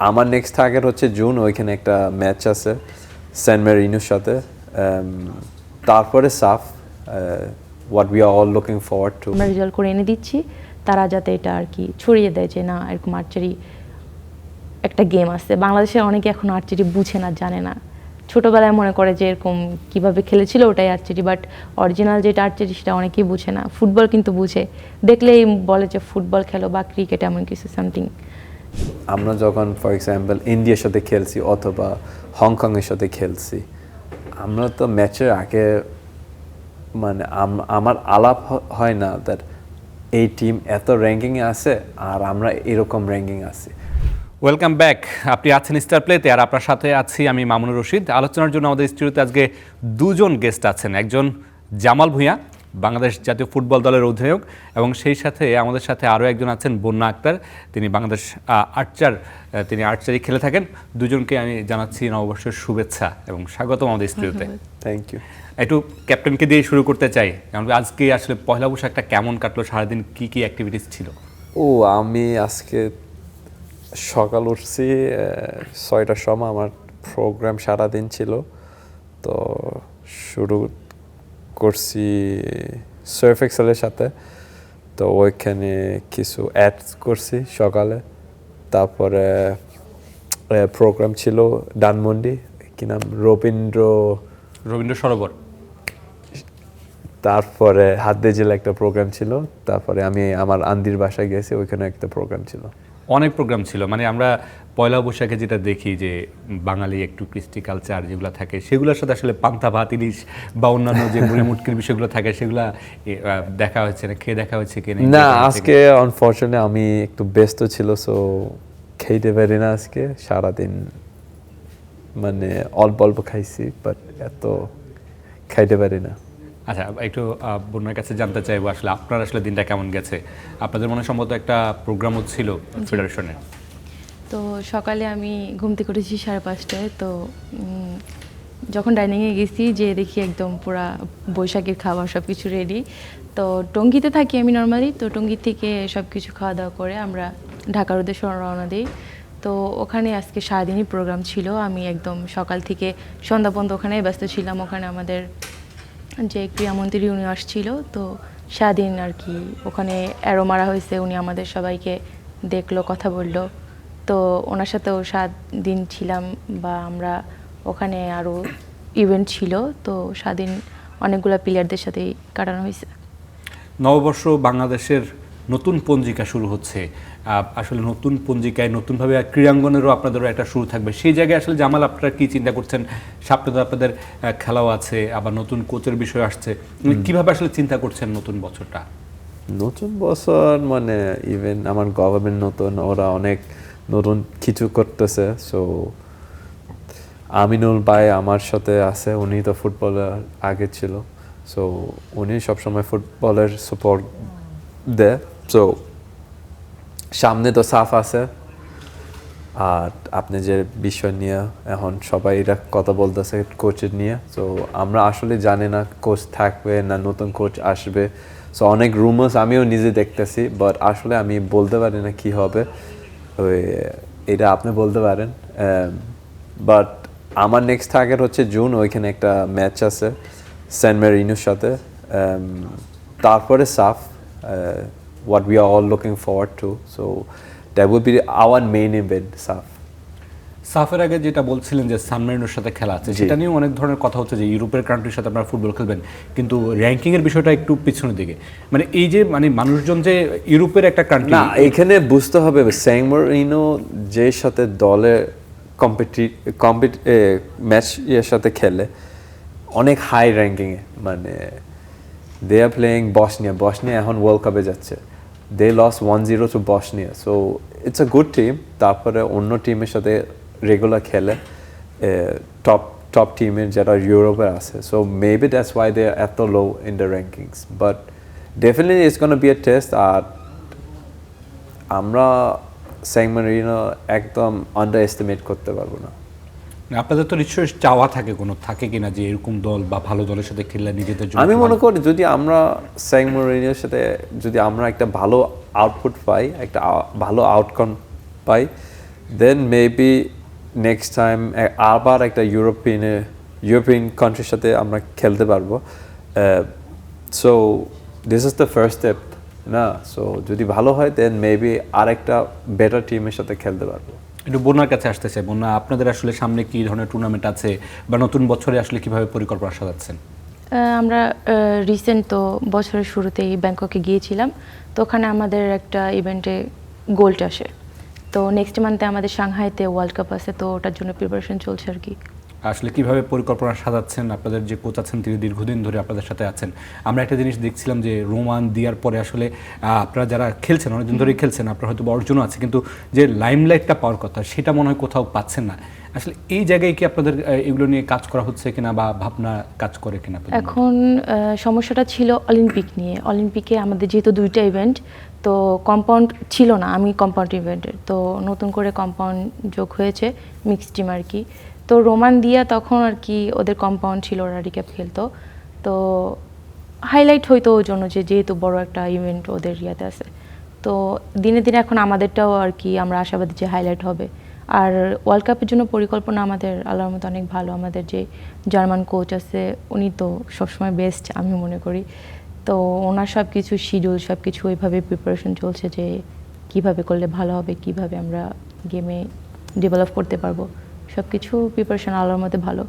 আমার next target হচ্ছে June, ওইখানে একটা ম্যাচ আছে স্যান মেরিনোর সাথে। তারপরে সাফ, what we are all looking forward to. আমরা রেজাল্ট করে এনে দিচ্ছি, তারা যাতে এটা আর কি ছড়িয়ে দেয় যে না এরকম আর্চারি একটা গেম আছে। বাংলাদেশে অনেকে এখন আর্চারি বুঝে না, জানে না, ছোটোবেলায় মনে করে যে এরকম কীভাবে খেলেছিল ওটাই আর্চারি, বাট অরিজিনাল যেটা আর্চারি সেটা অনেকেই বুঝে না। ফুটবল কিন্তু বুঝে, দেখলেই বলে যে ফুটবল খেলো বা ক্রিকেট এমন কিছু সামথিং। আমরা যখন ফর এক্সাম্পল ইন্ডিয়ার সাথে খেলছি অথবা হংকংয়ের সাথে খেলছি, আমরা তো ম্যাচের আগে মানে আমার আলাপ হয় না দ্যাট এই টিম এত র্যাঙ্কিংয়ে আছে আর আমরা এরকম র্যাঙ্কিং আছি। Welcome back. আপনি আছেন স্টার প্লেতে, আর আপনার সাথে আছি আমি মামুনুর রশিদ। আলোচনার জন্য আমাদের স্টুডিওতে আজকে দুজন গেস্ট আছেন। একজন জামাল ভূঁইয়া, বাংলাদেশ জাতীয় ফুটবল দলের অধিনায়ক, এবং সেই সাথে আমাদের সাথে আরও একজন আছেন বন্যা আক্তার, তিনি বাংলাদেশ তিনি আর্চারি খেলে থাকেন। দুজনকে আমি জানাচ্ছি নববর্ষের শুভেচ্ছা এবং স্বাগতম আমাদের স্টুডিওতে। Thank you. একটু ক্যাপ্টেনকে দিয়ে শুরু করতে চাই, কারণ আজকে আসলে পয়লা বৈশাখটা কেমন কাটলো, সারাদিন কী কী অ্যাক্টিভিটিস ছিল? আমি আজকে সকাল উঠছি 6টার সময়, আমার প্রোগ্রাম সারাদিন ছিল। তো শুরু করছি সার্ফ এক্সেলের সাথে, তো ওইখানে কিছু অ্যাডস করছি সকালে। তারপরে প্রোগ্রাম ছিল ধানমন্ডি, কি নাম, রবীন্দ্র সরোবর। তারপরে হাতদে জেলা একটা প্রোগ্রাম ছিল। তারপরে আমি আমার আন্দির বাসায় গেছি, ওইখানে একটা প্রোগ্রাম ছিল। অনেক প্রোগ্রাম ছিল, মানে আমরা পয়লা বৈশাখে যেটা দেখি যে বাঙালি একটু কৃষ্টি কালচার যেগুলো থাকে সেগুলোর সাথে আসলে পান্তা ভাত, ইলিশ বা অন্যান্য যে মুড়ি মুটকির বিষয়গুলো থাকে সেগুলো দেখা হচ্ছে না, খেয়ে দেখা হচ্ছে কিনা? না, আজকে আনফরচুনেটলি আমি একটু ব্যস্ত ছিল, সো খেতে পারি না আজকে সারাদিন। মানে অল্প অল্প খাইছি, বাট এত খাইতে পারি না। আচ্ছা, একটু বন্যার কাছে জানতে চাইবো আসলে আপনার আসলে দিনটা কেমন গেছে। আপনাদের মনে সম্ভবত একটা প্রোগ্রামও ছিল ফেডারেশনের। তো সকালে আমি ঘুম থেকে উঠেছি 5:30টায়। তো যখন ডাইনিংয়ে গেছি, যে দেখি একদম পুরা বৈশাখের খাবার সব কিছু রেডি। তো টঙ্গীতে থাকি আমি নর্মালি, তো টঙ্গী থেকে সব কিছু খাওয়া দাওয়া করে আমরা ঢাকার উদ্দেশ্যে রওনা দিই। তো ওখানে আজকে সারাদিনই প্রোগ্রাম ছিল। আমি একদম সকাল থেকে সন্ধ্যা পর্যন্ত ওখানে ব্যস্ত ছিলাম। ওখানে আমাদের যে ক্রীড়ামন্ত্রী উনি আসছিল, তো সারাদিন আর কি ওখানে অ্যারো মারা হয়েছে, উনি আমাদের সবাইকে দেখলো, কথা বললো। তো ওনার সাথেও 7 দিন ছিলাম, বা আমরা ওখানে আরও ইভেন্ট ছিল। তো 7 দিন অনেকগুলো প্লেয়ারদের সাথেই কাটানো হয়েছে। নববর্ষ বাংলাদেশের নতুন পঞ্জিকা শুরু হচ্ছে। আসলে নতুন পঞ্জিকায় নতুনভাবে ক্রীড়াঙ্গনেরও আপনাদেরও একটা শুরু থাকবে। সেই জায়গায় আসলে জামাল আপনারা কী চিন্তা করছেন? সামনে তো আপনাদের খেলাও আছে, আবার নতুন কোচের বিষয় আসছে, কীভাবে আসলে চিন্তা করছেন নতুন বছরটা? নতুন বছর মানে ইভেন আমার গভর্নমেন্ট নতুন, ওরা অনেক নতুন কিছু করতেছে। সো আমিনুল ভাই আমার সাথে আছে, উনি তো ফুটবলার আগে ছিল, সো উনি সবসময় ফুটবলের সাপোর্ট দেয়। সো সামনে তো সাফ আছে, আর আপনি যে বিষয় নিয়ে এখন সবাই এরা কথা বলতেছে কোচের নিয়ে, সো আমরা আসলে জানি না কোচ থাকবে না নতুন কোচ আসবে। সো অনেক রুমার্স আমিও নিজে দেখতেছি, বাট আসলে আমি বলতে পারি না কি হবে, এটা আপনি বলতে পারেন। বাট আমার নেক্সট টার্গেট হচ্ছে জুন, ওইখানে একটা ম্যাচ আছে স্যান মেরিনোর সাথে। তারপরে সাফ, what we are all looking forward to. So that would be our main event, SAF. সাফের আগে যেটা বলছিলেন যে সান মেরিনোর সাথে খেলা আছে, সেটা নিয়েও অনেক ধরনের কথা হচ্ছে যে ইউরোপের কান্ট্রির সাথে আপনারা ফুটবল খেলবেন, কিন্তু র্যাঙ্কিংয়ের বিষয়টা একটু পিছনের দিকে। মানে এই যে মানে মানুষজন যে ইউরোপের একটা কান্ট্রি, না, এখানে বুঝতে হবে স্যান মেরিনো যে সাথে দলে ম্যাচ এর সাথে খেলে অনেক হাই র্যাঙ্কিংয়ে, মানে দে আর প্লেয়িং বসনিয়া এখন ওয়ার্ল্ড কাপে যাচ্ছে। They lost 1-0 to Bosnia, so it's a good team. তারপরে অন্য টিমের সাথে রেগুলার খেলে, টপ টিমের যারা ইউরোপে আছে। So maybe that's why they are এত low in the rankings, but definitely it's gonna be a test. আর আমরা স্যান মেরিনো একদম আন্ডার এস্টিমেট করতে পারবো না। আপনাদের তো নিশ্চয়ই চাওয়া থাকে কিনা যে এরকম দল বা ভালো দলের সাথে খেললে নিজেদের জন্য? আমি মনে করি যদি আমরা স্যান মেরিনোর সাথে যদি আমরা একটা ভালো আউটপুট পাই, একটা ভালো আউটকাম পাই, দেন মেবি নেক্সট টাইম আবার একটা ইউরোপিয়ান কান্ট্রির সাথে আমরা খেলতে পারবো। So this is the first step না, সো যদি ভালো হয় দেন মেবি আরেকটা বেটার টিমের সাথে খেলতে পারবো। একটু বন্যার কাছে আসতে চাই। বন্যা, আপনাদের আসলে সামনে কি ধরনের টুর্নামেন্ট আছে বা নতুন বছরে আসলে কিভাবে পরিকল্পনা সাজাচ্ছেন? আমরা রিসেন্ট তো বছরের শুরুতেই ব্যাংককে গিয়েছিলাম, তো ওখানে আমাদের একটা ইভেন্টে গোল্ড আসে। তো নেক্সট মান্থে আমাদের সাংহাইতে ওয়ার্ল্ড কাপ আছে, তো ওটার জন্য প্রিপারেশন চলছে আর কি। আসলে কিভাবে পরিকল্পনা সাজাচ্ছেন? আপনাদের যে কোচ আছেন তিনি দীর্ঘদিন ধরে আপনাদের সাথে আছেন। আমরা একটা জিনিস দেখছিলাম যে রোমান দিয়ার পরে আসলে আপনারা যারা খেলছেন অনেকদিন ধরেই খেলছেন, আপনার হয়তো অর্জনও আছে, কিন্তু যে লাইমলাইটটা পাওয়ার কথা সেটা মনে হয় কোথাও পাচ্ছেন না। আসলে এই জায়গায় কি আপনাদের এগুলো নিয়ে কাজ করা হচ্ছে কিনা বা ভাবনা কাজ করে কিনা? এখন সমস্যাটা ছিল অলিম্পিক নিয়ে। অলিম্পিকে আমাদের যেহেতু দুইটা ইভেন্ট, তো কম্পাউন্ড ছিল না, আমি কম্পাউন্ড ইভেন্টের, তো নতুন করে কম্পাউন্ড যোগ হয়েছে, মিক্সড টিম আর কি। তো রোমান দিয়া তখন আর কি ওদের কম্পাউন্ড ছিল, ওরা রিক্যাপ খেলতো, তো হাইলাইট হইতো ওই জন্য যে যেহেতু বড় একটা ইভেন্ট ওদের ইয়াতে আছে। তো দিনে দিনে এখন আমাদেরটাও আর কি আমরা আশাবাদী যে হাইলাইট হবে। আর ওয়ার্ল্ড কাপের জন্য পরিকল্পনা আমাদের আল্লাহর মতো অনেক ভালো। আমাদের যে জার্মান কোচ আছে উনি তো সবসময় বেস্ট আমি মনে করি। তো ওনার সব কিছু শিডিউল সব কিছু ওইভাবে প্রিপারেশন চলছে যে কিভাবে করলে ভালো হবে, কিভাবে আমরা গেমে ডেভেলপ করতে পারবো, সব কিছু প্রিপারেশন আল্লাহর মধ্যে ভালো।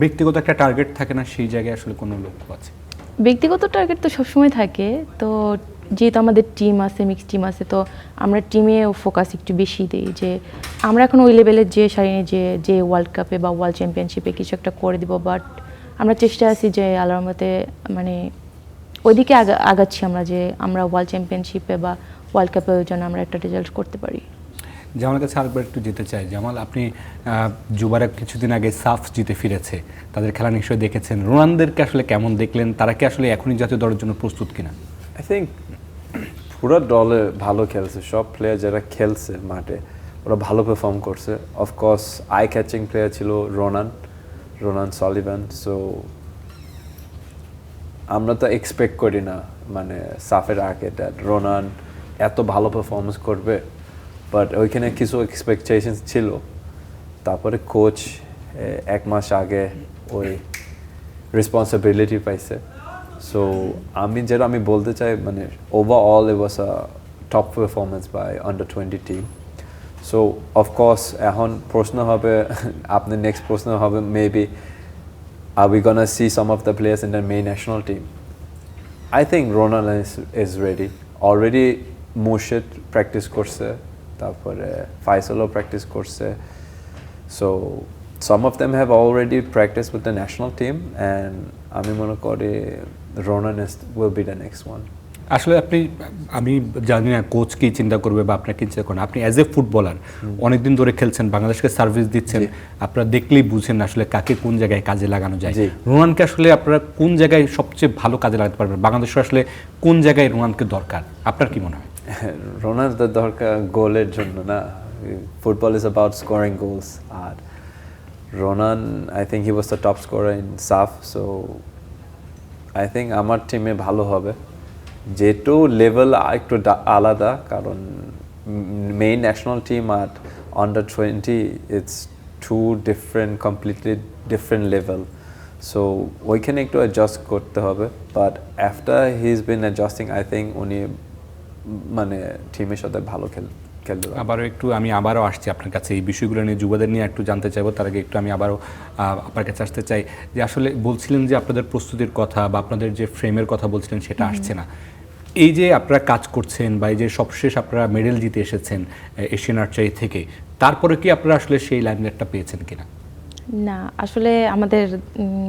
ব্যক্তিগত একটা টার্গেট থাকে না, সেই জায়গায় আসলে কোনো লক্ষ্য আছে? ব্যক্তিগত টার্গেট তো সবসময় থাকে, তো যেহেতু আমাদের টিম আছে, মিক্স টিম আছে, তো আমরা টিমে ফোকাস একটু বেশি দিই যে আমরা এখন ওই লেভেলের যে সারিনি যে ওয়ার্ল্ড কাপে বা ওয়ার্ল্ড চ্যাম্পিয়নশিপে কিছু একটা করে দিব, বাট আমরা চেষ্টা আছি যে আল্লাহর মতে মানে ওইদিকে আগাচ্ছি আমরা, যে আমরা ওয়ার্ল্ড চ্যাম্পিয়নশিপে বা ওয়ার্ল্ড কাপে ওই জন্য আমরা একটা রেজাল্ট করতে পারি। জামালের কাছে আরেকবার একটু যেতে চাই। জামাল, আপনি যুবারা কিছুদিন আগে সাফ জিতে ফিরেছে, তাদের খেলা নিশ্চয়ই দেখেছেন। রোনানদেরকে আসলে কেমন দেখলেন? তারা কি আসলে এখনই জাতীয় দলের জন্য প্রস্তুত কিনা? আই থিঙ্ক পুরো দলে ভালো খেলছে, সব প্লেয়ার যারা খেলছে মাঠে ওরা ভালো পারফর্ম করছে। অফকোর্স আই ক্যাচিং প্লেয়ার ছিল রোনান সলিভান। সো আমরা তো এক্সপেক্ট করি না মানে সাফের আগে রোনান এত ভালো পারফরমেন্স করবে, বাট ওইখানে কিছু এক্সপেকটেশনস ছিল। তারপরে কোচ এক মাস আগে ওই রেসপন্সিবিলিটি পাইছে। সো আমি বলতে চাই মানে overall it was a top performance by under twenty team. So of course এখন প্রশ্ন হবে, আপনার নেক্সট প্রশ্ন হবে maybe are we gonna see some of the players in the main national team? I think Ronald is ready. Already Murshid practice করছে, তারপরে Faisalও practice করছে. So some of them have already practiced with the national team, and আমি মনে করি Ronald will be the next one. আসলে আমি জানি না কোচ কি চিন্তা করবে বা আপনার কি চিন্তা করেন। আপনি অ্যাজ এ ফুটবলার অনেকদিন ধরে খেলছেন, বাংলাদেশকে সার্ভিস দিচ্ছেন, আপনারা দেখলেই বুঝেন আসলে কাকে কোন জায়গায় কাজে লাগানো যায়। রোনানকে আসলে আপনারা কোন জায়গায় সবচেয়ে ভালো কাজে লাগাতে পারবেন? বাংলাদেশের আসলে কোন জায়গায় রোনানকে দরকার আপনার কি মনে হয়? রোনালদো দরকার গোলের জন্য না, football is about scoring goals. আর Ronan I think he was the top scorer in SAFF. So I think আমার টিমে ভালো হবে, যেহেতু লেভেল একটু আলাদা, কারণ মেইন ন্যাশনাল টিম আর under twenty it's too different, completely different level. So ওইখানে একটু অ্যাডজাস্ট করতে হবে, but after he is been adjusting I think উনি মানে টিমের সাথে ভালো খেলতে। আমি আবারও আসছি আপনার কাছে এই বিষয়গুলো নিয়ে, যুবদের নিয়ে একটু জানতে চাইবো। তার আগে একটু আমি আবারও আপনার কাছে আসতে চাই যে আসলে বলছিলেন যে আপনাদের প্রস্তুতির কথা বা আপনাদের যে ফ্রেমের কথা বলছিলেন সেটা আসছে না। এই যে আপনারা কাজ করছেন বা এই যে সবশেষ আপনারা মেডেল জিতে এসেছেন এশিয়ান আর্চারি থেকে, তারপরে কি আপনারা আসলে সেই লাইমলাইটটা পেয়েছেন কিনা? না, আসলে আমাদের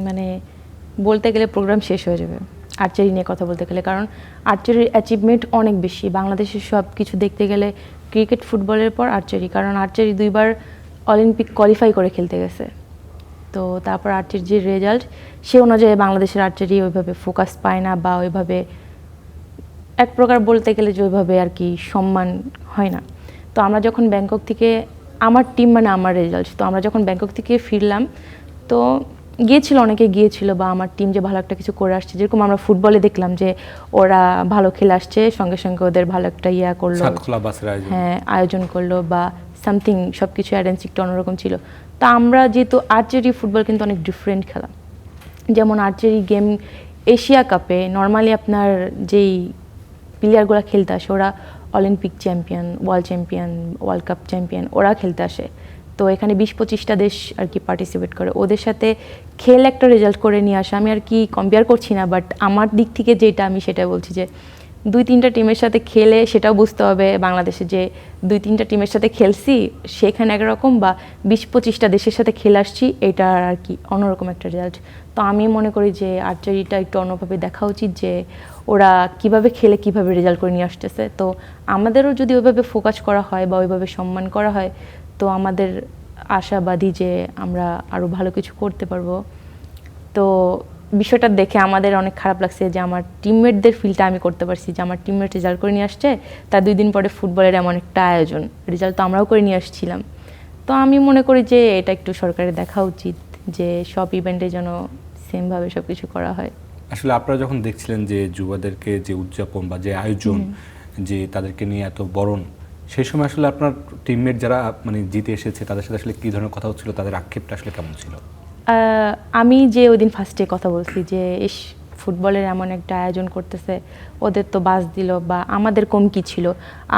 মানে বলতে গেলে প্রোগ্রাম শেষ হয়ে যাবে আর্চারি নিয়ে কথা বলতে গেলে, কারণ আর্চারির অ্যাচিভমেন্ট অনেক বেশি বাংলাদেশের। সব কিছু দেখতে গেলে ক্রিকেট ফুটবলের পর আর্চারি, কারণ আর্চারি 2বার অলিম্পিক কোয়ালিফাই করে খেলতে গেছে। তো তারপর আর্চারির যে রেজাল্ট সে অনুযায়ী বাংলাদেশের আর্চারি ওইভাবে ফোকাস পায় না, বা ওইভাবে এক প্রকার বলতে গেলে যে ওইভাবে আর কি সম্মান হয় না। তো আমরা যখন ব্যাংকক থেকে, আমার টিম মানে আমার রেজাল্ট, তো আমরা যখন ব্যাংকক থেকে ফিরলাম তো অনেকে গিয়েছিল বা আমার টিম যে ভালো একটা কিছু করে আসছে, যেরকম আমরা ফুটবলে দেখলাম যে ওরা ভালো খেলে আসছে, সঙ্গে সঙ্গে ওদের ভালো একটা করলো, হ্যাঁ আয়োজন করলো, বা সামথিং সব কিছু অ্যারেঞ্জ একটু অন্যরকম ছিল। তো আমরা যেহেতু আর্চারি ফুটবল কিন্তু অনেক ডিফারেন্ট খেলা, যেমন আর্চারি গেম এশিয়া কাপে নর্মালি আপনার যেই প্লেয়ারগুলো খেলতে আসে ওরা Olympic champion, world cup champion ওরা খেলতে আসে। তো এখানে 20-25টা দেশ আর কি পার্টিসিপেট করে, ওদের সাথে খেল একটা রেজাল্ট করে নিয়ে আসে। আমি আর কি কম্পেয়ার করছি না, বাট আমার দিক থেকে যেটা আমি সেটা বলছি যে 2-3টা টিমের সাথে খেলে সেটাও বুঝতে হবে বাংলাদেশে যে 2-3টা টিমের সাথে খেলছি সেখানে একরকম, বা 20-25টা দেশের সাথে খেলে আসছি এটা আর কি অন্যরকম একটা রেজাল্ট। তো আমি মনে করি যে আর্চারিটা একটু অন্যভাবে দেখা উচিত, যে ওরা কিভাবে খেলে কিভাবে রেজাল্ট করে নিয়ে আসতেছে। তো আমাদেরও যদি ওইভাবে ফোকাস করা হয় বা ওইভাবে সম্মান করা হয় তো আমাদের আশাবাদী যে আমরা আরও ভালো কিছু করতে পারবো। তো বিষয়টা দেখে আমাদের অনেক খারাপ লাগছে যে আমার টিমমেটদের ফিলটা আমি করতে পারছি, যে আমার টিমমেট রেজাল্ট করে নিয়ে আসছে, তার 2 দিন পরে ফুটবলের এমন একটা আয়োজন, রেজাল্ট তো আমরাও করে নিয়ে আসছিলাম। তো আমি মনে করি যে এটা একটু সরকারের দেখা উচিত যে সব ইভেন্টে যেন সেমভাবে সব কিছু করা হয়। আসলে আপনারা যখন দেখছিলেন যে যুবাদেরকে যে উদযাপন বা যে আয়োজন, যে তাদেরকে নিয়ে এত বরণ, সেই সময় আসলে আপনার টিমমেট যারা মানে জিতে এসেছে তাদের সাথে আসলে কী ধরনের কথা হচ্ছিল, তাদের আক্ষেপটা আসলে কেমন ছিল? আমি যে ওই দিন ফার্স্টে কথা বলছি যে ফুটবলের এমন একটা আয়োজন করতেছে, ওদের তো বাস দিল বা আমাদের কম কি ছিল,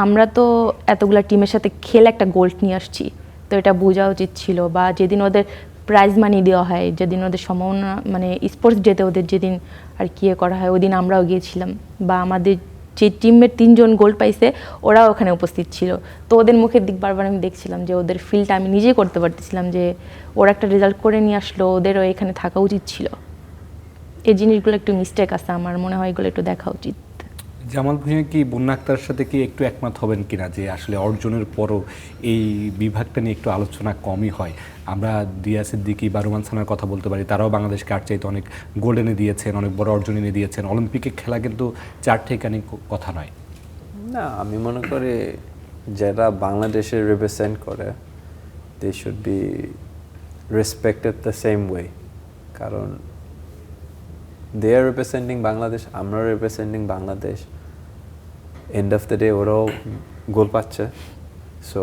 আমরা তো এতগুলা টিমের সাথে খেলে একটা গোল্ড নিয়ে আসছি, তো এটা বোঝা উচিত ছিল। বা যেদিন ওদের প্রাইজ মানি দেওয়া হয়, যেদিন ওদের সম্ভাবনা মানে স্পোর্টস ডেতে ওদের যেদিন আর কি করা হয় ওই দিন আমরাও গিয়েছিলাম, বা আমাদের যে টিমের 3জন গোল্ড পাইছে ওরাও ওখানে উপস্থিত ছিল। তো ওদের মুখের দিক বারবার আমি দেখছিলাম যে ওদের ফিলটা আমি নিজেই করতে পারতেছিলাম যে ওরা একটা রেজাল্ট করে নিয়ে আসলো, ওদেরও এখানে থাকা উচিত ছিল। এই জিনিসগুলো একটু মিস্টেক আছে, আমার মনে হয় এগুলো একটু দেখা উচিত। জামাল ভুঁইয়া কি বন্যা আক্তারের সাথে কি একটু একমত হবেন কিনা যে আসলে অর্জনের পরও এই বিভাগটা নিয়ে একটু আলোচনা কমই হয়? আমরা দিয়া সিদ্দিকী বা রোমান সানার কথা বলতে পারি, তারাও বাংলাদেশকে আট চাইতে অনেক গোল্ড এনে দিয়েছেন, অনেক বড় অর্জন এনে দিয়েছেন। অলিম্পিকে খেলা কিন্তু চার ঠেকানি কথা নয়। না, আমি মনে করি যারা বাংলাদেশে রিপ্রেজেন্ট করে they should be respected the same way, কারণ দে আর রিপ্রেজেন্টিং বাংলাদেশ, আমরা representing Bangladesh. End of the day ওরাও গোল পাচ্ছে, so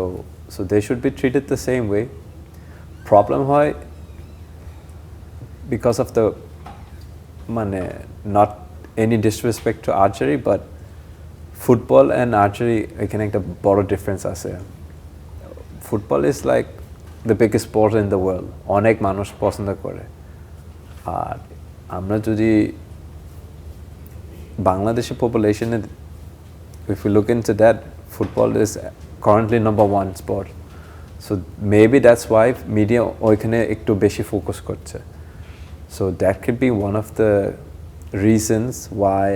so they should be treated the same way. Problem হয় বিকজ অফ দ্য মানে not any disrespect to archery, but football and archery এখানে একটা বড় ডিফারেন্স আছে। Football is like the biggest sport in the world, অনেক মানুষ পছন্দ করে। আর আমরা যদি বাংলাদেশের পপুলেশনে if we look into that, football is currently number 1 sport. So maybe that's why media ওইখানে একটু বেশি ফোকাস করছে. So that could be one of the reasons why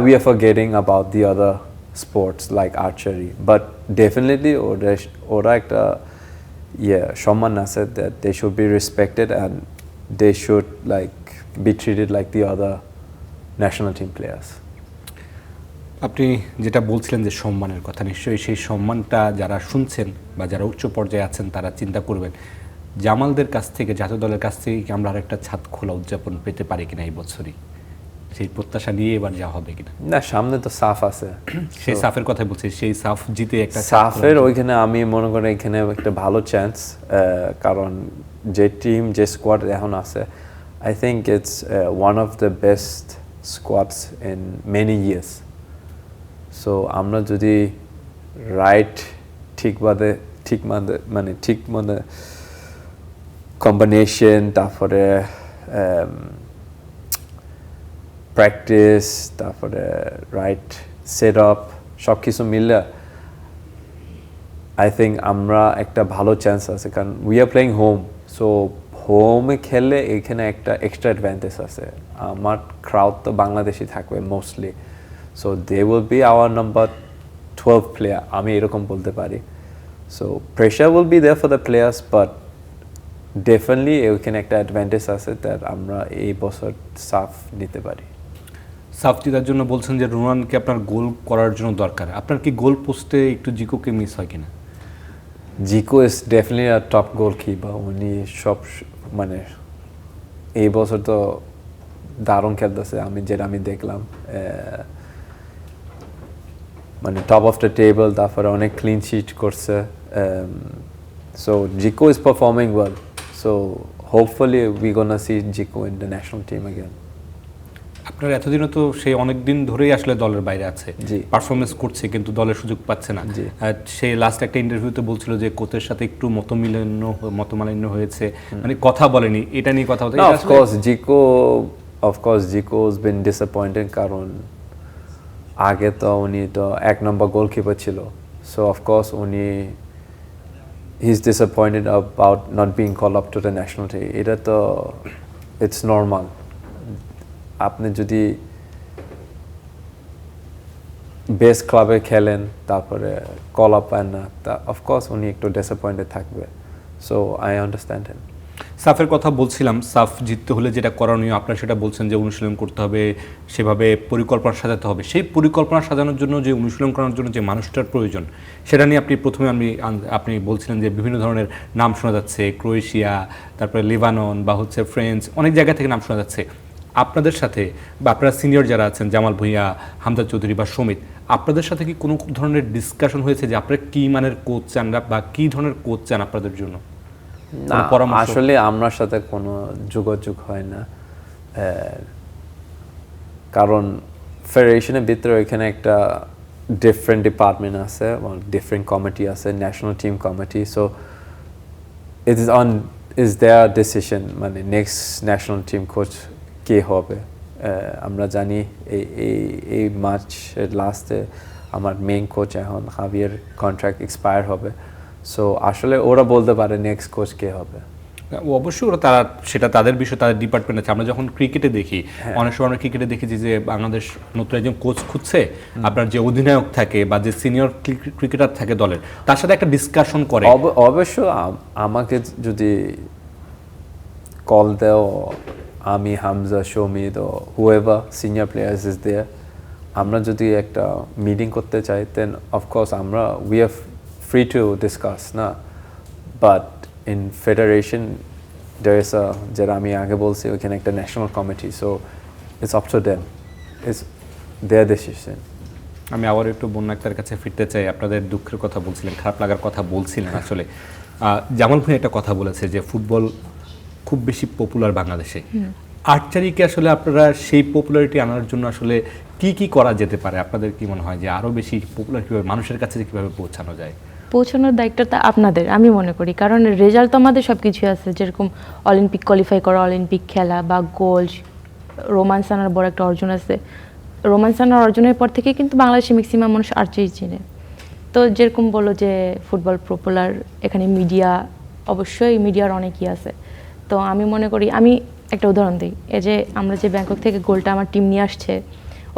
we are forgetting about the other sports like archery. But definitely ওরা একটা সম্মান আছে that they should be respected and they should like be treated like the other national team players. আপনি যেটা বলছিলেন যে সম্মানের কথা, নিশ্চয়ই সেই সম্মানটা যারা শুনছেন বা যারা উচ্চ পর্যায়ে আছেন তারা চিন্তা করবেন জামালদের কাছ থেকে, জাতীয় দলের কাছ থেকে কি আমরা আরেকটা ছাদ খোলা উদযাপন পেতে পারি কিনা এই বছরই, সেই প্রত্যাশা নিয়ে এবার যা হবে কিনা। না, সামনে তো সাফ আছে, সেই সাফের কথা বলছি, সেই সাফ জিতে একটা সাফের ওইখানে আমি মনে করি এখানে একটা ভালো চান্স, কারণ যে টিম যে স্কোয়াড এখন আছে I think it's one of the best squads in many years. So আমরা যদি ঠিক কম্বিনেশন, তারপরে প্র্যাকটিস, তারপরে রাইট সেট আপ সব কিছু মিলে I think আমরা একটা ভালো চান্স আছে, কারণ we are playing home. So হোমে খেললে এখানে একটা এক্সট্রা অ্যাডভান্টেজ আছে, আমার ক্রাউড তো বাংলাদেশি থাকবে mostly, so they will be our number 12 player, আমি এরকম বলতে পারি। So pressure will be there for the players, but definitely ওইখানে একটা অ্যাডভান্টেজ আছে দ্যাট আমরা এই বছর সাফ নিতে পারি। সাফ জেতার জন্য বলছেন যে রোনানকে আপনার গোল করার জন্য দরকার, আপনার কি গোল পোস্টে একটু জিকোকে মিস হয় কিনা? Zico is definitely a top goalkeeper, উনি সব মানে এই বছর তো দারুণ খেলতেছে, যেটা আমি দেখলাম। মানে টপ অফ দ্য টেবল, তারপরে অনেক ক্লিন শিট করছে। So Zico is performing well, so hopefully we gonna see Zico in the national team again. আপনার এতদিনও তো সেই অনেক দিন ধরেই আসলে দলের বাইরে আছে, জি। পারফরমেন্স করছে কিন্তু দলের সুযোগ পাচ্ছে না। জি। সে লাস্ট একটা ইন্টারভিউতে বলছিল যে কোচের সাথে একটু মতমালিন্য হয়েছে, মানে কথা বলেনি, এটা নিয়ে কথা বলতে। No, of course, Zico's been disappointing কারণ আগে তো উনি তো 1 নম্বর গোলকিপার ছিল, so of course উনি he's disappointed about not being called up to the national team. এটা তো it's normal. আপনি যদি বেস্ট ক্লাবে খেলেন তারপরে কল আপ পান না, তা অফকোর্স উনি একটু ডিসঅ্যাপয়েন্টেড থাকবে, সো আই আন্ডারস্ট্যান্ড হিম। সাফের কথা বলছিলাম, সাফ জিততে হলে যেটা করণীয় আপনারা সেটা বলছেন যে অনুশীলন করতে হবে, সেভাবে পরিকল্পনা সাজাতে হবে। সেই পরিকল্পনা সাজানোর জন্য যে অনুশীলন করার জন্য যে মানুষটার প্রয়োজন, সেটা নিয়ে আপনি বলছিলেন যে বিভিন্ন ধরনের নাম শোনা যাচ্ছে, ক্রোয়েশিয়া, তারপরে লেবানন বা হচ্ছে ফ্রান্স, অনেক জায়গা থেকে নাম শোনা যাচ্ছে। আপনাদের সাথে বা আপনারা সিনিয়র যারা আছেন, জামাল ভুঁইয়া, হামজা চৌধুরী বা সমিত, আপনাদের সাথে কি কোনো ধরনের ডিসকাশন হয়েছে যে আপনারা কী মানের কোচ চান বা কী ধরনের কোচ চান আপনাদের জন্য? না, আসলে আমার সাথে কোনো যোগাযোগ হয় না, কারণ ফেডারেশনের ভিতরে এখানে একটা ডিফারেন্ট ডিপার্টমেন্ট আছে, ডিফারেন্ট কমিটি আছে, national team committee, so it is there decision, মানে নেক্সট ন্যাশনাল টিম কোচ কে হবে। আমরা জানি এই মার্চের লাস্টে আমার মেইন কোচ এখন হাভিয়ের কন্ট্রাক্ট এক্সপায়ার হবে, সো আসলে ওরা বলতে পারে নেক্সট কোচ কে হবে। অবশ্যই তারা সেটা তাদের বিষয়, তাদের ডিপার্টমেন্ট আছে। আমরা যখন ক্রিকেটে দেখি, অনেক সময় আমরা ক্রিকেটে দেখেছি যে বাংলাদেশ নতুন একজন কোচ খুঁজছে, আপনার যে অধিনায়ক থাকে বা যে সিনিয়র ক্রিকেটার থাকে দলের, তার সাথে একটা ডিসকাশন করে। অবশ্য আমাকে যদি কল দেও, আমি, হামজা, শমিদ ও whoever senior players is there, আমরা যদি একটা মিটিং করতে চাই, then of course we are free to discuss না, but in federation there is যেটা আমি আগে বলছি, ওইখানে একটা national committee, so it's up to them, it's their decision. আমি আবার একটু বন্যা আক্তারের কাছে ফিরতে চাই। আপনাদের দুঃখের কথা বলছিলেন, খারাপ লাগার কথা বলছিলেন। আসলে জামাল ভাই একটা কথা বলেছে যে ফুটবল খুব বেশি পপুলার বাংলাদেশে, আর্চারিকে আসলে আপনারা সেই পপুলারিটি আনার জন্য আসলে কি করা যেতে পারে? আপনাদের কি মনে হয় যে আরও বেশি পপুলার কীভাবে মানুষের কাছে কীভাবে পৌঁছানো যায়? পৌঁছানোর দায়িত্বটা আপনাদের, আমি মনে করি, কারণ রেজাল্ট তো আমাদের সব কিছুই আছে, যেরকম অলিম্পিক কোয়ালিফাই করা, অলিম্পিক খেলা বা গোল্ড, রোমান্স আনার বড় একটা অর্জন আছে। রোমান্স আনার অর্জনের পর থেকে কিন্তু বাংলাদেশে ম্যাক্সিমাম মানুষ আর্চারি চিনে। তো যেরকম বলো যে ফুটবল পপুলার, এখানে মিডিয়া, অবশ্যই মিডিয়ার অনেকই আছে। তো আমি মনে করি, আমি একটা উদাহরণ দিই, এই যে আমরা যে ব্যাংকক থেকে গোলটা আমার টিম নিয়ে আসছে,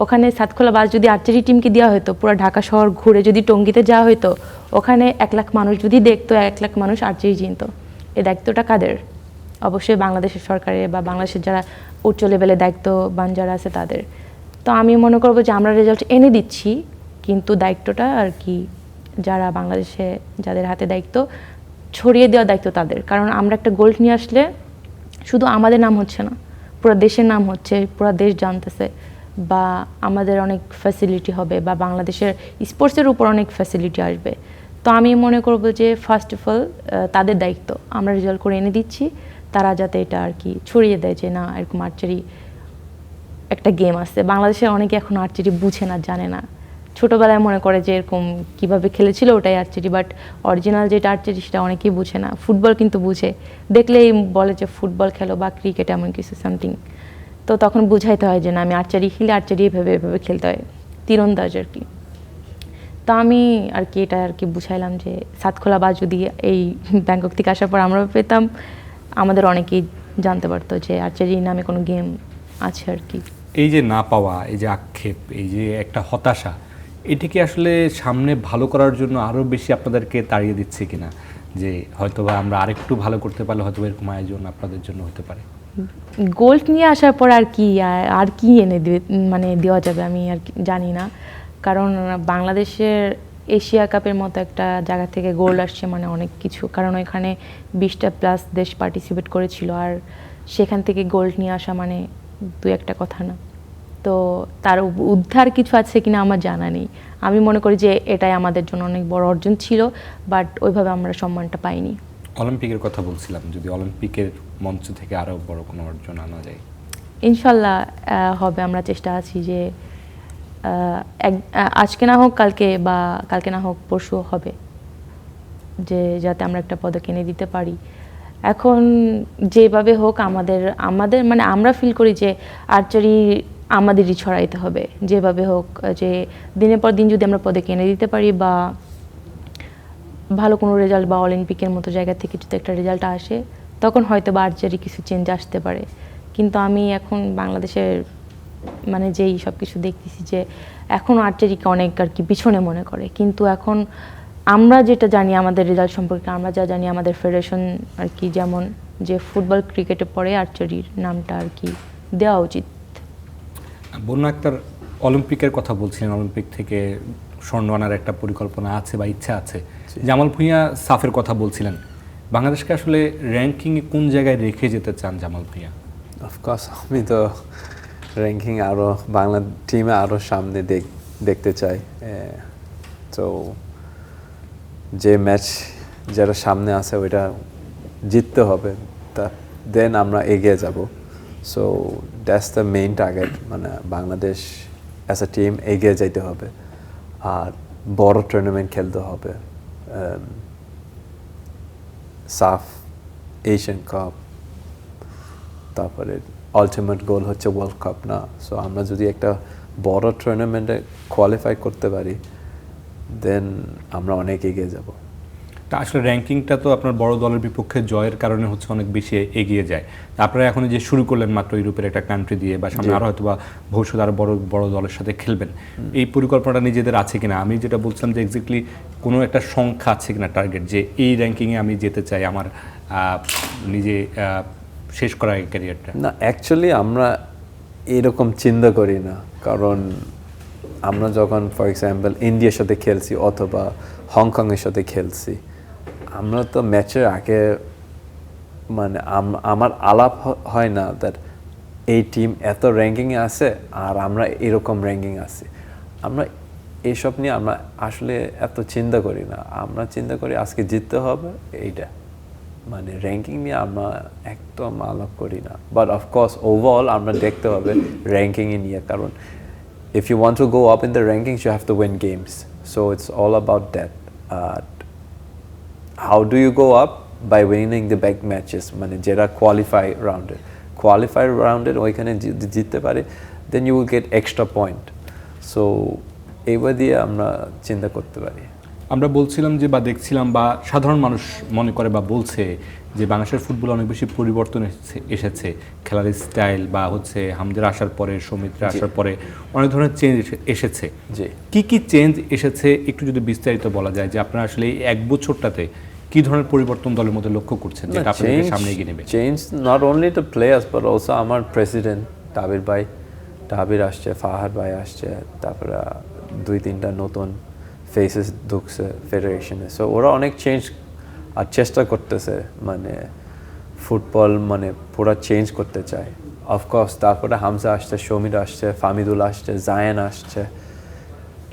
ওখানে সাতখোলা বাস যদি আর্চারি টিমকে দেওয়া হতো, পুরো ঢাকা শহর ঘুরে যদি টঙ্গীতে যাওয়া হতো, ওখানে 1 লাখ মানুষ যদি দেখতো, 1 লাখ মানুষ আর্চারি চিনত। এই দায়িত্বটা কাদের? অবশ্যই বাংলাদেশের সরকারের বা বাংলাদেশের যারা উচ্চ লেভেলে দায়িত্ববান যারা আছে তাদের। তো আমি মনে করবো যে আমরা রেজাল্ট এনে দিচ্ছি, কিন্তু দায়িত্বটা আর কি যারা বাংলাদেশে, যাদের হাতে দায়িত্ব, ছড়িয়ে দেওয়ার দায়িত্ব তাদের। কারণ আমরা একটা গোল্ড নিয়ে আসলে শুধু আমাদের নাম হচ্ছে না, পুরো দেশের নাম হচ্ছে, পুরো দেশ জানতেছে, বা আমাদের অনেক ফ্যাসিলিটি হবে, বা বাংলাদেশের স্পোর্টসের উপর অনেক ফ্যাসিলিটি আসবে। তো আমি মনে করবো যে ফার্স্ট অফ অল তাদের দায়িত্ব, আমরা রেজাল্ট করে এনে দিচ্ছি, তারা যাতে এটা আর কি ছড়িয়ে দেয় যে না, এরকম আর্চারি একটা গেম আছে। বাংলাদেশে অনেকে এখন আর্চারি বুঝে না, জানে না, ছোটোবেলায় মনে করে যে এরকম কীভাবে খেলেছিল ওটাই আর্চারি, বাট অরিজিনাল যেটা আর্চারি সেটা অনেকেই বুঝে না। ফুটবল কিন্তু বুঝে, দেখলেই বলে যে ফুটবল খেলো বা ক্রিকেট এমন কিছু সামথিং। তো তখন বুঝাইতে হয় যে না, আমি আর্চারি খেলে আর্চারি এভাবে খেলতে হয়, তীরন্দাজ আর কি। তো আমি আর কি এটা আর কি বুঝাইলাম যে সাতখোলা বা যদি এই ব্যাংকক থেকে আসার পর আমরা পেতাম, আমাদের অনেকেই জানতে পারতো যে আর্চারি নামে কোনো গেম আছে আর কি। এই যে না পাওয়া, এই যে আক্ষেপ, এই যে একটা হতাশা, এটা কি আসলে সামনে ভালো করার জন্য আরও বেশি আপনাদেরকে তাড়িয়ে দিচ্ছে কিনা, যে হয়তোবা আমরা আরেকটু ভালো করতে পারলে হয়তো এরকম আয়োজন আপনাদের জন্য হতে পারে? গোল্ড নিয়ে আসার পর আর কি এনে মানে দেওয়া যাবে আমি আর জানি না, কারণ বাংলাদেশের এশিয়া কাপের মতো একটা জায়গা থেকে গোল্ড আসছে মানে অনেক কিছু, কারণ ওইখানে 20টা প্লাস দেশ পার্টিসিপেট করেছিল, আর সেখান থেকে গোল্ড নিয়ে আসা মানে 2-1টা কথা না। তো তার উদ্ধার কিছু আছে কিনা আমার জানা নেই। আমি মনে করি যে এটাই আমাদের জন্য অনেক বড় অর্জন ছিল, বাট ওইভাবে আমরা সম্মানটা পাইনি। অলিম্পিকের কথা বলছিলাম, যদি অলিম্পিকের মঞ্চ থেকে আরও বড় কোনো অর্জন আনা যায়। ইনশাল্লাহ হবে, আমরা চেষ্টা আছি যে আজকে না হোক কালকে, বা কালকে না হোক পরশু হবে, যে যাতে আমরা একটা পদক এনে দিতে পারি। এখন যেভাবে হোক আমাদের আমাদের মানে আমরা ফিল করি যে আর্চারি আমাদেরই ছড়াইতে হবে, যেভাবে হোক, যে দিনের পর দিন যদি আমরা পদক এনে দিতে পারি, বা ভালো কোনো রেজাল্ট বা অলিম্পিকের মতো জায়গা থেকে যদি একটা রেজাল্ট আসে, তখন হয়তো বা আর্চারি কিছু চেঞ্জ আসতে পারে। কিন্তু আমি এখন বাংলাদেশের মানে যেই সব কিছু দেখতেছি যে এখন আর্চারিকে অনেক আর কি পিছনে মনে করে। কিন্তু এখন আমরা যেটা জানি আমাদের রেজাল্ট সম্পর্কে, আমরা যা জানি আমাদের ফেডারেশন আর কি, যেমন যে ফুটবল ক্রিকেটে পরে আর্চারির নামটা আর কি দেওয়া উচিত। বন্যা আক্তার অলিম্পিকের কথা বলছিলেন, অলিম্পিক থেকে স্বর্ণ আনার একটা পরিকল্পনা আছে বা ইচ্ছা আছে। জামাল ভুঁইয়া সাফের কথা বলছিলেন, বাংলাদেশকে আসলে র্যাঙ্কিংয়ে কোন জায়গায় রেখে যেতে চান জামাল ভুঁইয়া? অফকোর্স আমি তো র্যাঙ্কিং আরও বাংলা টিমে আরও সামনে দেখতে চাই। তো যে ম্যাচ যারা সামনে আছে ওইটা জিততে হবে, তা দেন আমরা এগিয়ে যাব। So that's the main target, মানে বাংলাদেশ অ্যাজ এ টিম এগিয়ে যেতে হবে আর বড় টুর্নামেন্ট খেলতে হবে। সাফ, এশিয়ান কাপ, তারপরে আলটিমেট গোল হচ্ছে ওয়ার্ল্ড কাপ না। সো আমরা যদি একটা বড় টুর্নামেন্টে কোয়ালিফাই করতে পারি, দেন আমরা অনেক এগিয়ে যাব। তা আসলে র্যাঙ্কিংটা তো আপনার বড় দলের বিপক্ষে জয়ের কারণে হচ্ছে অনেক বেশি এগিয়ে যায়। আপনারা এখন যে শুরু করলেন মাত্র ইউরোপের একটা কান্ট্রি দিয়ে, বা সামনে আরও হয়তো বা ভবিষ্যতে আরও বড় বড় দলের সাথে খেলবেন, এই পরিকল্পনাটা নিজেদের আছে কিনা? আমি যেটা বলছিলাম যে এক্স্যাক্টলি কোনো একটা সংখ্যা আছে কিনা, টার্গেট, যে এই র্যাঙ্কিংয়ে আমি যেতে চাই আমার নিজে শেষ করা এই ক্যারিয়ারটা? না, অ্যাকচুয়ালি আমরা এরকম চিন্তা করি না, কারণ আমরা যখন ফর এক্সাম্পল ইন্ডিয়ার সাথে খেলছি অথবা হংকংয়ের সাথে খেলছি, আমরা তো ম্যাচের আগে মানে আমার আলাপ হয় না দ্যাট এই টিম এত র্যাঙ্কিংয়ে আছে আর আমরা এরকম র্যাঙ্কিং আছি। আমরা এইসব নিয়ে আমরা আসলে এত চিন্তা করি না। আমরা চিন্তা করি আজকে জিততে হবে, এইটা মানে র্যাঙ্কিং নিয়ে আমরা একদম আলাপ করি না। বাট অফকোর্স ওভারঅল আমরা দেখতে হবে র্যাঙ্কিংয়ে নিয়ে, কারণ if you want to go up in the rankings you have to win games, so it's all about that. How do you go up? By winning the big matches, মানে যেটা qualify rounded ওইখানে যদি জিততে পারে, then you will get extra point. So এইবার দিয়ে আমরা চিন্তা করতে পারি। আমরা বলছিলাম যে, বা দেখছিলাম, বা সাধারণ মানুষ মনে করে বা বলছে যে বাংলাদেশের ফুটবল অনেক বেশি পরিবর্তন এসেছে, খেলার স্টাইল বা হচ্ছে হামদের আসার পরে, সৌমিত্রা আসার পরে অনেক ধরনের চেঞ্জ এসেছে। জি, কি চেঞ্জ এসেছে একটু যদি বিস্তারিত বলা যায়, যে আপনারা আসলে এই এক বছরটাতে কি ধরনের পরিবর্তন দলের মধ্যে লক্ষ্য করছেন যেটা আপনাদের সামনে এগিয়ে নেবে? Change not only the players but also আমার প্রেসিডেন্ট তাবির আসছে, ফাহাদ ভাই আসছে, তারপরে 2-3টা নতুন ফেসেস ঢুকছে ফেডারেশনে। সো ওরা অনেক চেঞ্জ আর চেষ্টা করতেছে, মানে ফুটবল মানে পুরো চেঞ্জ করতে চায়। অফকোর্স তারপরে হামজা আসছে, সমীর আসছে, ফামিদুল আসছে, জায়ান আসছে,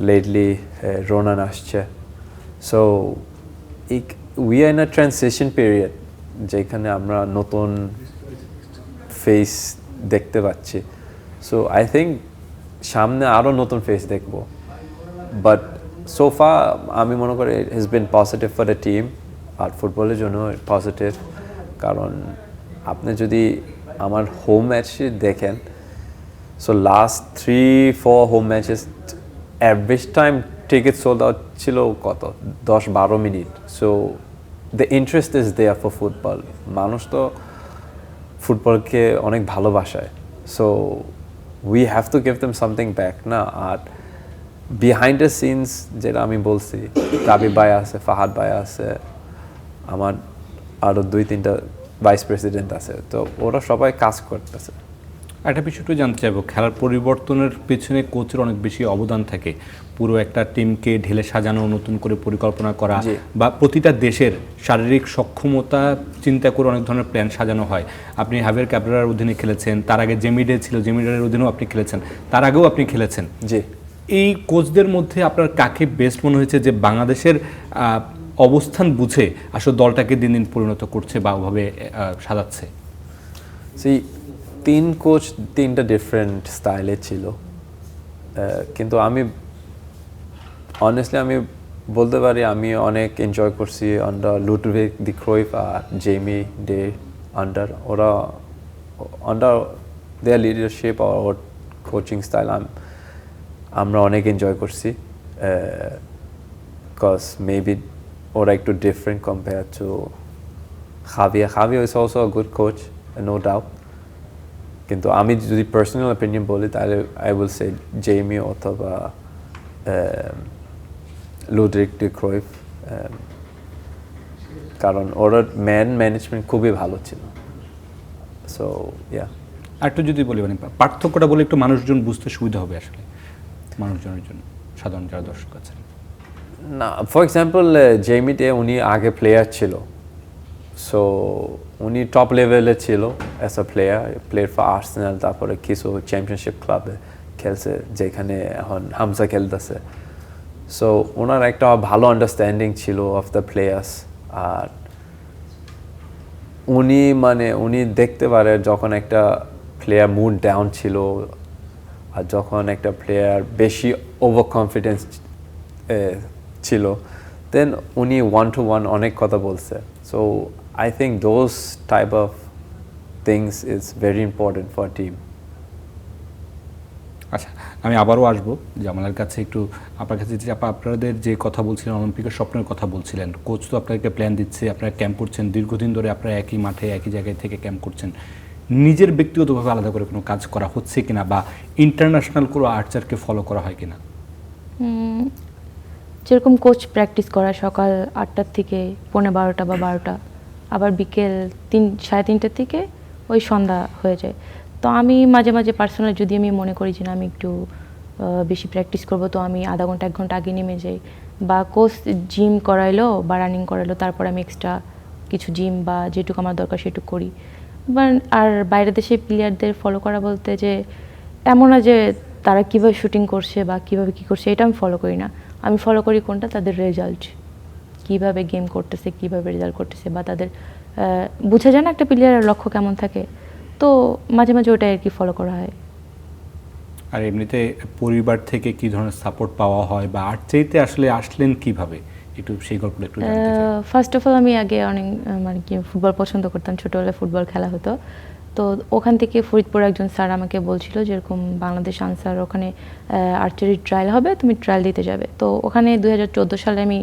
লেটলি রোনান আসছে। So we are in a transition period, যেখানে আমরা নতুন ফেস দেখতে পাচ্ছি। সো আই থিঙ্ক সামনে আরও নতুন ফেস দেখব, বাট so far আমি মনে করি it has been positive for the team আর ফুটবলের জন্য পজিটিভ। কারণ আপনি যদি আমার হোম ম্যাচ দেখেন, so last 3-4 home matches average time ticket sold out ছিল কত 10-12 মিনিট। So the interest is there for football. মানুষ তো ফুটবলকে অনেক ভালোবাসায়। So we have to give them something back না। আর বিহাইন্ড দ্য সিনস যেটা আমি বলছি, তাবিব ভাই আছে, ফাহাদ ভাই আছে, আমার আরও 2-3টা ভাইস প্রেসিডেন্ট আছে, তো ওরা সবাই কাজ করতেছে। একটা বিষয় একটু জানতে চাইবো, খেলার পরিবর্তনের পেছনে কোচের অনেক বেশি অবদান থাকে। পুরো একটা টিমকে ঢেলে সাজানো, নতুন করে পরিকল্পনা করা, জি। বা প্রতিটা দেশের শারীরিক সক্ষমতা চিন্তা করে অনেক ধরনের প্ল্যান সাজানো হয়। আপনি হাভিয়ার ক্যাব্রেরার অধীনে খেলেছেন, তার আগে জেমিডে ছিল, জেমিডের অধীনেও আপনি খেলেছেন, তার আগেও আপনি খেলেছেন। জি। এই কোচদের মধ্যে আপনার কাকে বেস্ট মনে হয়েছে, যে বাংলাদেশের অবস্থান বুঝে আসলে দলটাকে দিন দিন পরিণত করছে বা ওভাবে সাজাচ্ছে? সেই 3 কোচ 3টা ডিফারেন্ট স্টাইলে ছিল, কিন্তু আমি অনেস্টলি আমি বলতে পারি আমি অনেক এনজয় করছি আন্ডার লুডভিগ দি ক্রুইফ আর জেমি ডে ওরা আন্ডার দেয়ার লিডারশিপ আর কোচিং স্টাইল আমরা অনেক এনজয় করছি, বিকজ মেবি ওরা একটু different compare to Javier is also a good coach, no doubt. কিন্তু আমি যদি পার্সোনাল অপিনিয়ন বলি তাহলে আই উইল সে জেমি অথবা লুডভিগ ডি ক্রুইফ, কারণ ওর ম্যানেজমেন্ট খুবই ভালো ছিল। সো ইয়া, আর একটু যদি বলি, মানে পার্থক্যটা বলে একটু মানুষজন বুঝতে সুবিধা হবে আসলে, মানুষজনের জন্য, সাধারণ যারা দর্শক আছেন। না, ফর এক্সাম্পল জেমি ডে উনি আগে প্লেয়ার ছিল, সো উনি টপ লেভেলে ছিল as a player for Arsenal, তারপরে কিছু চ্যাম্পিয়নশিপ ক্লাবে খেলছে যেখানে এখন হামজা খেলতেছে। সো ওনার একটা ভালো আন্ডারস্ট্যান্ডিং ছিল অফ দ্য প্লেয়ার্স, আর উনি দেখতে পারে যখন একটা প্লেয়ার মুড ডাউন ছিল আর যখন একটা প্লেয়ার বেশি ওভার কনফিডেন্স ছিল, দেন উনি 1-to-1 অনেক কথা বলছে। So I think those type of things is very important for team. আচ্ছা, আমি আবারও আসবো জামালের কাছে, একটু আপনার কাছে যে আপনাদের যে কথা বলছিলেন, অলিম্পিকের স্বপ্নের কথা বলছিলেন, কোচ তো আপনাদেরকে প্ল্যান দিচ্ছে, আপনারা ক্যাম্প করছেন দীর্ঘদিন ধরে, আপনারা একই মাঠে একই জায়গায় থেকে ক্যাম্প করছেন, নিজের ব্যক্তিগতভাবে আলাদা করে কোনো কাজ করা হচ্ছে কিনা, বা ইন্টারন্যাশনাল কোনো আর্চারকে ফলো করা হয় কিনা? যেরকম কোচ প্র্যাকটিস করা সকাল 8টা থেকে 11:30 বা 12টা, আবার বিকেল 3-3:30 থেকে ওই সন্ধ্যা হয়ে যায়। তো আমি মাঝে মাঝে পার্সোনাল যদি আমি মনে করি যে না আমি একটু বেশি প্র্যাকটিস করব, তো আমি আধা ঘন্টা 1 ঘন্টা আগে নেমে যাই, বা কোচ জিম করাইলো বা রানিং করাইলো, তারপর আমি এক্সট্রা কিছু জিম বা যেটুকু আমার দরকার সেটুকু করি। আর বাইরের দেশে প্লেয়ারদের ফলো করা বলতে যে এমন না যে তারা কীভাবে শুটিং করছে বা কীভাবে কী করছে এটা আমি ফলো করি না। আমি ফলো করি কোনটা, তাদের রেজাল্ট, কীভাবে গেম করতেছে, কীভাবে রেজাল্ট করতেছে, বা তাদের বোঝা যায় না একটা প্লেয়ারের লক্ষ্য কেমন থাকে, তো মাঝে মাঝে ওটাই আর কি ফলো করা হয়। আর এমনিতে পরিবার থেকে কি ধরনের সাপোর্ট পাওয়া হয়, বা আর্চারিতে আসলে আসলেন কিভাবে, একটু সেই গল্পটা একটু জানতে চাই। ফার্স্ট অফ অল আমি আগে অনেক মানে কি ফুটবল পছন্দ করতাম, ছোটোবেলায় ফুটবল খেলা হতো। তো ওখান থেকে ফরিদপুর একজন স্যার আমাকে বলছিল যেরকম বাংলাদেশ আনসার ওখানে আর্চারি ট্রায়াল হবে, তুমি ট্রায়াল দিতে যাবে। তো ওখানে 2014 সালে আমি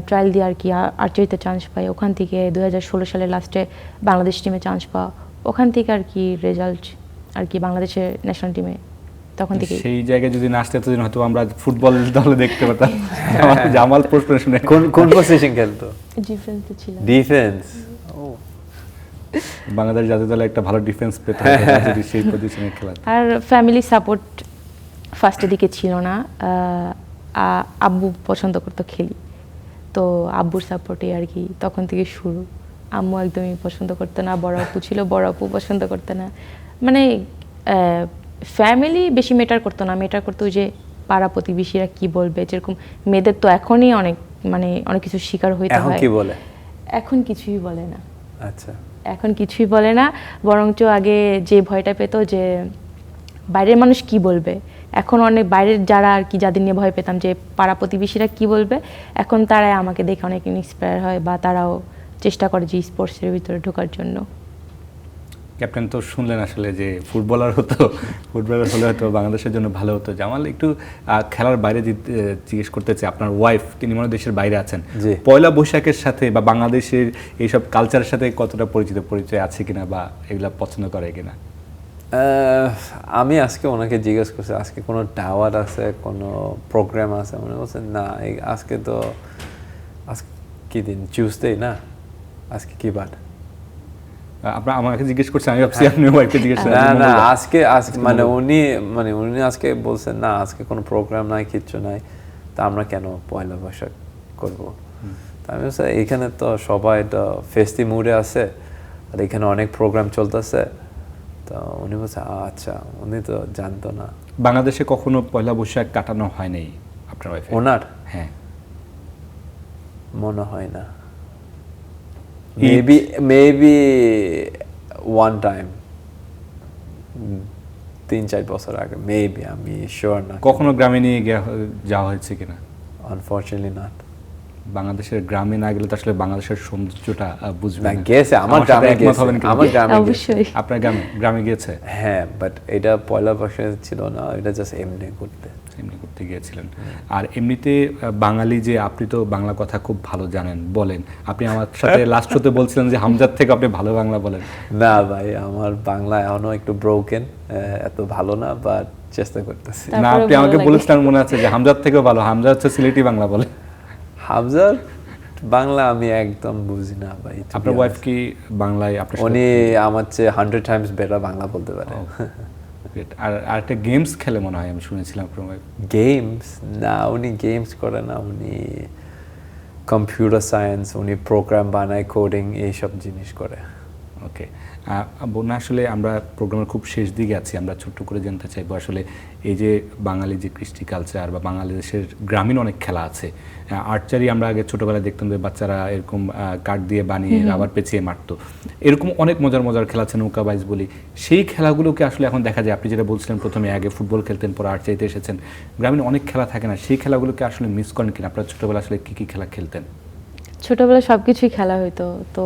ট্রায়াল দিয়ে আর কি আর্চারিতে চান্স পাই। ওখান থেকে 2016 সালের লাস্টে বাংলাদেশ টিমে চান্স পাওয়া, ওখান থেকে আর কি রেজাল্ট আর কি বাংলাদেশের ন্যাশনাল টিমে, তখন থেকে। সেই জায়গায় যদি না আসতে এতদিন হয়তো আমরা ফুটবল দলে দেখতে পেতাম। জামাল প্রশ্ন শুনে কোন পজিশন খেলতো? ডিফেন্সে ছিল। ডিফেন্স। বাংলাদেশ জাতীয় দলে একটা ভালো ডিফেন্স পেতে যদি সেই পজিশনে খেলা। আর ফ্যামিলি সাপোর্ট ফার্স্টের দিকে ছিল না, আব্বু পছন্দ করতো খেলি, তো আব্বুর সাপোর্টে আর কি তখন থেকে শুরু। আম্মু একদমই পছন্দ করতো না, বড় আপু ছিল, বড় আপু পছন্দ করতো না, মানে ফ্যামিলি বেশি মেটার করতো না, মেটার করতো যে পাড়া প্রতিবেশীরা কি বলবে। যেরকম মেয়েদের তো এখনই অনেক কিছু শিকার হইতে হয়। এখন কি বলে? এখন কিছুই বলে না। আচ্ছা, এখন কিছুই বলে না, বরঞ্চ আগে যে ভয়টা পেতো যে বাইরের মানুষ কি বলবে, এখন অনেক বাইরের যারা আর কি যাদের নিয়ে ভয় পেতাম যে পাড়া প্রতিবেশীরা কি বলবে, এখন তারাই আমাকে দেখে অনেক ইন্সপায়ার হয়, বা তারাও চেষ্টা করে যে স্পোর্টসের ভিতরে ঢোকার জন্য। ক্যাপ্টেন তো শুনলেন আসলে যে ফুটবলার হলে হয়তো বাংলাদেশের জন্য ভালো হতো। জামাল, একটু খেলার বাইরে জিজ্ঞেস করতে চাই, আপনার ওয়াইফ তিনি মনে দেশের বাইরে আছেন, পয়লা বৈশাখের সাথে বা বাংলাদেশের এইসব কালচারের সাথে কতটা পরিচয় আছে কিনা, বা এগুলা পছন্দ করে কিনা? আমি আজকে ওনাকে জিজ্ঞেস করছি আজকে কোনো টাওয়ার আছে, কোনো প্রোগ্রাম আছে, মনে বলছে না আজকে কি দিন, টিউসডে না, আজকে কি বার? আপনার আমাকে জিজ্ঞেস করছেন, আমি ভাবছি আপনি ওয়াইফকে জিজ্ঞেস না করছেন। না আজকে মানে উনি আজকে বলছেন না আজকে কোনো প্রোগ্রাম নাই কিচ্ছু নাই, তা আমরা কেন পয়লা বৈশাখ করবো? তা আমি বলছি এখানে তো সবাই তো ফেস্টি মুডে আছে আর এখানে অনেক প্রোগ্রাম চলতেছে। তো উনি বলছে আচ্ছা, উনি তো জানতো না। বাংলাদেশে কখনো পয়লা বৈশাখ কাটানো হয় নাই আপনার ওয়াইফে? ওনার হ্যাঁ, মনে হয় না, মেবি ওয়ান টাইম 3-4 বছর আগে মেবি, আমি শিওর না। কখনো গ্রামে নিয়ে যাওয়া হয়েছে কিনা? Unfortunately not. বাংলাদেশের গ্রামে না গেলে তো আসলে বাংলাদেশের সৌন্দর্যটা বুঝবে না না। গেছে, আমার আমার সাথে গ্রামে একমত গেছে, হবেন কিনা? আমার গ্রামে গেছে। অবশ্যই। আপনার গ্রামে গিয়েছে? হ্যাঁ, বাট এটা পয়লা বৈশাখ ছিল না, এটা জাস্ট এমনি ঘুরতে। এমনি করতে গিয়েছিলেন। আর এমনিতে বাঙালি যে, আপনি তো বাংলা কথা খুব ভালো জানেন, বলেন। আপনি আমার সাথে লাস্ট শোতে বলছিলেন যে হামজার থেকে আপনি ভালো বাংলা বলেন। না ভাই, আমার বাংলা এখনো একটু ব্রোকেন, এত ভালো না, বাট চেষ্টা করতেছি। না, আপনি আমাকে বলেছিলেন মনে আছে যে হামজার থেকেও ভালো। হামজা হচ্ছে সিলেটি বাংলা বলে। হামজার বাংলা আমি একদম বুঝি না ভাই। to be আপনার ওয়াইফ honest। কি বাংলায় আপনার সাথে? উনি আমার চেয়ে 100 টাইমস বেটার বাংলা বলতে পারে। Great. আর একটা গেমস খেলে মনে হয়, আমি শুনেছিলাম আপনার ওয়াইফ। গেমস না, উনি গেমস করে না, উনি কম্পিউটার সায়েন্স, উনি প্রোগ্রাম বানায়, কোডিং, এইসব জিনিস করে। ওকে, বোনা, আসলে আমরা প্রোগ্রামের খুব শেষ দিকে আছি। আমরা ছোট্ট করে জানতে চাইবো আসলে এই যে বাঙালি যে কৃষ্টি কালচার বা বাংলাদেশের গ্রামীণ অনেক খেলা আছে। আর্চারি আমরা আগে ছোটোবেলায় দেখতাম যে বাচ্চারা এরকম কাঠ দিয়ে বানিয়ে রাবার পেঁচিয়ে মারতো। এরকম অনেক মজার মজার খেলা আছে, নৌকাবাইজ বলি। সেই খেলাগুলোকে আসলে এখন দেখা যায়, আপনি যেটা বলছিলেন প্রথমে, আগে ফুটবল খেলতেন, পরে আর্চারিতে এসেছেন, গ্রামীণ অনেক খেলা থাকে না, সেই খেলাগুলোকে আসলে মিস করেন কিনা? আপনার ছোটোবেলা আসলে কী কী খেলা খেলতেন? ছোটবেলায় সব কিছুই খেলা হতো। তো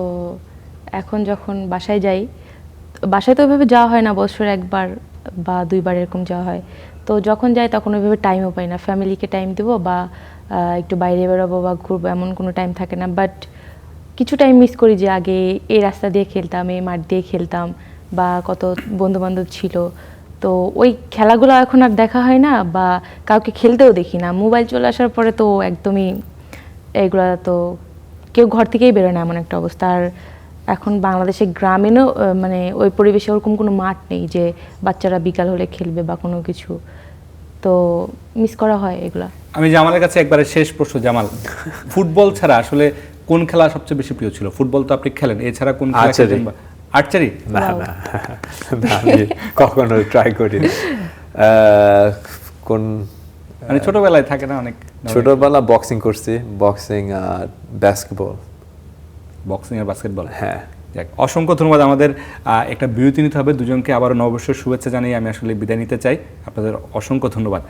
এখন যখন বাসায় যাই, বাসায় তো ওইভাবে যাওয়া হয় না, বছরে একবার বা দুইবার এরকম যাওয়া হয়। তো যখন যাই তখন ওইভাবে টাইমও পাই না, ফ্যামিলিকে টাইম দেবো বা একটু বাইরে বেরোবো বা ঘুরবো, এমন কোনো টাইম থাকে না। বাট কিছু টাইম মিস করি যে আগে এই রাস্তা দিয়ে খেলতাম, এই মাঠ দিয়ে খেলতাম, বা কত বন্ধুবান্ধব ছিল। তো ওই খেলাগুলো এখন আর দেখা হয় না, বা কাউকে খেলতেও দেখি না। মোবাইল চলে আসার পরে তো একদমই এগুলা তো কেউ ঘর থেকেই বেরোয় না, এমন একটা অবস্থা। আর এখন বাংলাদেশের গ্রামীণও মানে ওই পরিবেশে ওরকম কোনো মাঠ নেই যে বাচ্চারা বিকাল হলে খেলবে বা কোনো কিছু। তো মিস করা হয় এগুলা। আমি জামালের কাছে একবারে শেষ প্রশ্ন, জামাল, ফুটবল ছাড়া আসলে কোন খেলা সবচেয়ে বেশি প্রিয় ছিল? ফুটবল তো আপনি খেলেন, এছাড়া কোন খেলা আর্চারি। খেলতেন? আর্চারি? না না না, আমি কখনো ট্রাই করি না। কোন মানে ছোটবেলায় থাকে না অনেক? ছোটবেলা বক্সিং করছি, বক্সিং আর বাস্কেটবল। বক্সিং আর বাস্কেটবল। হ্যাঁ। যাক, অসংখ্য ধন্যবাদ। আমাদের একটা বিরতি নিতে হবে, দুজনকে আবারও নববর্ষের শুভেচ্ছা জানিয়ে আমি আসলে বিদায় নিতে চাই। আপনাদের অসংখ্য ধন্যবাদ।